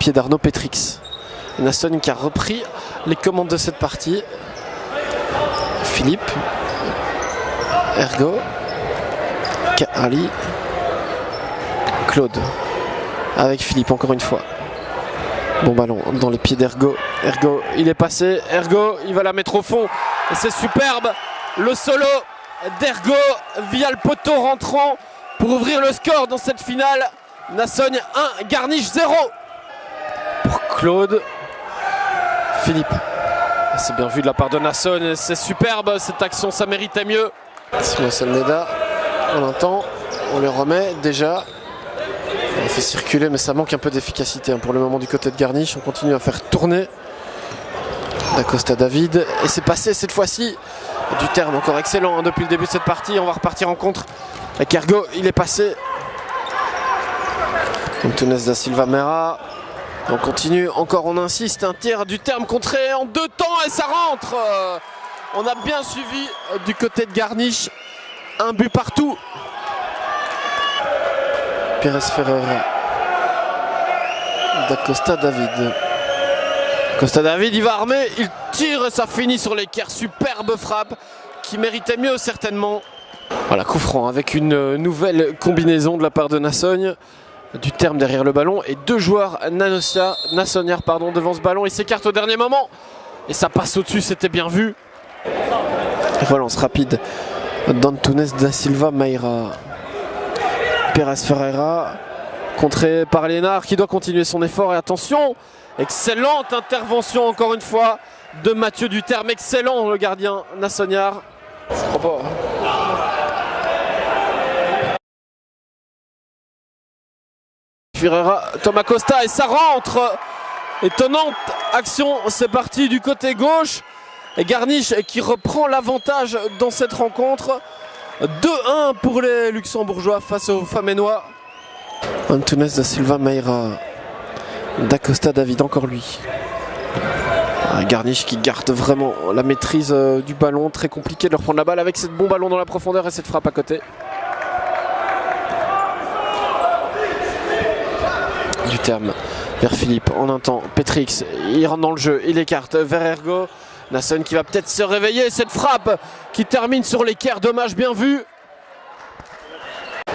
pieds d'Arnaud Petrix. Nassogne qui a repris les commandes de cette partie. Philippe, Ergo, Ali, Claude, avec Philippe encore une fois. Bon ballon dans les pieds d'Ergo. Ergo, il est passé. Ergo, il va la mettre au fond. Et c'est superbe. Le solo d'Ergo via le poteau rentrant pour ouvrir le score dans cette finale. Nassogne 1, Garniche 0. Pour Claude. Philippe. C'est bien vu de la part de Nassogne. C'est superbe cette action, ça méritait mieux. Simon Salmeda, on l'entend. On le remet déjà. On fait circuler, mais ça manque un peu d'efficacité pour le moment du côté de Garniche. On continue à faire tourner Dacosta David. Et c'est passé cette fois-ci. Du terme encore excellent depuis le début de cette partie. On va repartir en contre avec Ergo. Il est passé. Antunes da Silva Meira. On continue, encore on insiste. Un tir du terme contré en 2 temps et ça rentre. On a bien suivi du côté de Garniche. Un but partout. Pires Ferreira, Dacosta David. Dacosta David, il va armer, il tire et ça finit sur l'équerre. Superbe frappe qui méritait mieux certainement. Voilà, coup franc avec une nouvelle combinaison de la part de Nassogne. Du terme derrière le ballon et 2 joueurs nassonnières devant ce ballon. Il s'écarte au dernier moment et ça passe au-dessus, c'était bien vu. Relance rapide d'Antunes da Silva Meira. Pires Ferreira, contré par Lénard qui doit continuer son effort. Et attention, excellente intervention encore une fois de Mathieu Duterme. Excellent le gardien nassonniard. Ferreira, Thomas Costa et ça rentre. Étonnante action, c'est parti du côté gauche. Et Garniche qui reprend l'avantage dans cette rencontre. 2-1 pour les Luxembourgeois face aux Famennois. Antunes da Silva Meira. Dacosta David, encore lui. Garniche qui garde vraiment la maîtrise du ballon. Très compliqué de leur prendre la balle avec ce bon ballon dans la profondeur et cette frappe à côté. Du terme vers Philippe en un temps. Petrix, il rentre dans le jeu, il écarte vers Ergo. Nassogne qui va peut-être se réveiller. Cette frappe qui termine sur l'équerre, dommage, bien vu.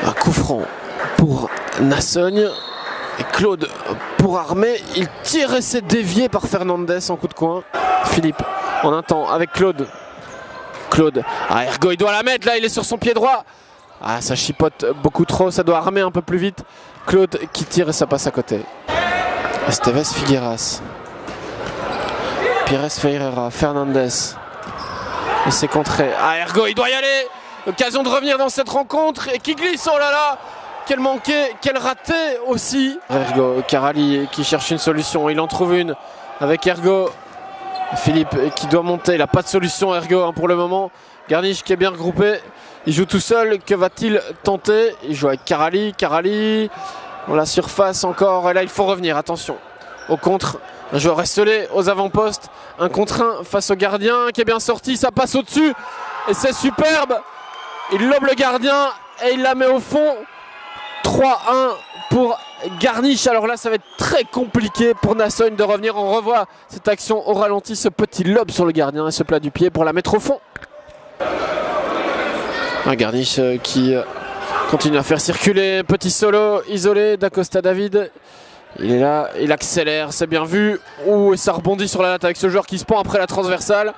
Un coup franc pour Nassogne. Et Claude pour armer. Il tire et c'est dévié par Fernandez en coup de coin. Philippe en un temps avec Claude. Claude, Ergo il doit la mettre là, il est sur son pied droit. Ça chipote beaucoup trop, ça doit armer un peu plus vite. Claude qui tire et ça passe à côté. Esteves Figueras. Pires Ferreira, Fernandez. Et c'est contré. Ergo, il doit y aller. Occasion de revenir dans cette rencontre. Et qui glisse, oh là là. Quel manqué, quel raté aussi. Ergo, Ali qui cherche une solution. Il en trouve une avec Ergo. Philippe qui doit monter. Il n'a pas de solution, Ergo, pour le moment. Garniche qui est bien regroupé. Il joue tout seul. Que va-t-il tenter? Il joue avec Carali. On la surface encore. Et là, il faut revenir. Attention. Au contre. Un joueur esselé aux avant-postes, 1 contre 1 face au gardien qui est bien sorti, ça passe au-dessus et c'est superbe. Il lobe le gardien et il la met au fond. 3-1 pour Garniche. Alors là, ça va être très compliqué pour Nassogne de revenir. On revoit cette action au ralenti, ce petit lobe sur le gardien et ce plat du pied pour la mettre au fond. Un Garniche qui continue à faire circuler, petit solo isolé d'Acosta David. Il est là, il accélère, c'est bien vu. Et ça rebondit sur la latte avec ce joueur qui se pend après la transversale.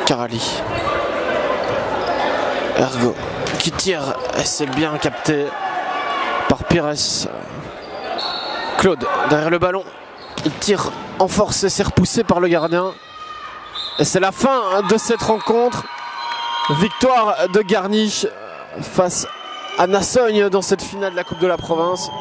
Carali. Ergo qui tire, et c'est bien capté par Pires. Claude derrière le ballon. Il tire en force et c'est repoussé par le gardien. Et c'est la fin de cette rencontre. Victoire de Garniche face à Nassogne dans cette finale de la Coupe de la Province.